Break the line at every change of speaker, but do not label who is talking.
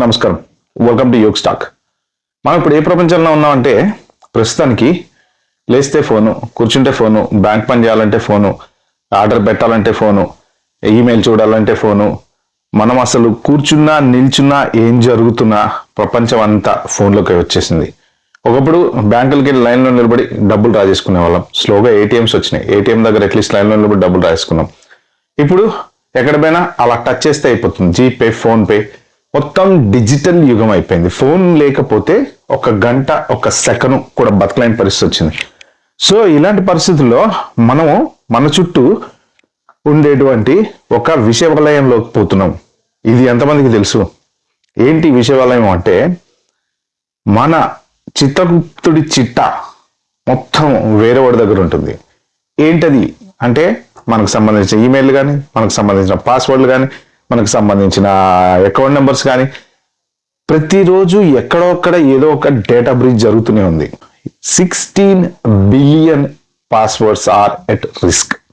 నమస్కారం. Welcome to యోగ్ స్టాక్. మనం ఇప్పుడు ఏ ప్రపంచంలో ఉన్నామంటే ప్రస్తుతానికి లేస్తే ఫోను, కూర్చుంటే ఫోను, బ్యాంక్ పని చేయాలంటే ఫోను, ఆర్డర్ పెట్టాలంటే ఫోను, ఈమెయిల్ చూడాలంటే ఫోను. మనం అసలు కూర్చున్నా నిల్చున్నా ఏం జరుగుతున్నా ప్రపంచం అంతా ఫోన్లోకి వచ్చేసింది. ఒకప్పుడు బ్యాంకులకి లైన్లో నిలబడి డబ్బులు డ్రా చేసుకునే వాళ్ళం. స్లోగా ఏటీఎంస్ వచ్చినాయి. ఏటీఎం దగ్గర అట్లీస్ట్ లైన్లో నిలబడి డబ్బులు డ్రా చేసుకున్నాం. ఇప్పుడు ఎక్కడ పోయినా అలా టచ్ చేస్తే అయిపోతుంది. జీపే, ఫోన్ పే మొత్తం డిజిటల్ యుగం అయిపోయింది. ఫోన్ లేకపోతే ఒక గంట, ఒక సెకను కూడా బతకలేని పరిస్థితి వచ్చింది. సో ఇలాంటి పరిస్థితుల్లో మనము మన చుట్టూ ఉండేటువంటి ఒక విషవలయంలోకి పోతున్నాం. ఇది ఎంతమందికి తెలుసు? ఏంటి విషవలయం అంటే, మన చిత్తగుప్తుడి చిట్ట మొత్తం వేరే వాడి దగ్గర ఉంటుంది. ఏంటది అంటే, మనకు సంబంధించిన ఈమెయిల్ కానీ, మనకు సంబంధించిన పాస్వర్డ్లు కానీ, మనకు సంబంధించిన అకౌంట్ నెంబర్స్ కానీ, ప్రతిరోజు ఎక్కడొక్కడ ఏదో ఒక డేటా బ్రీచ్ జరుగుతూనే ఉంది. 16 billion passwords are at risk.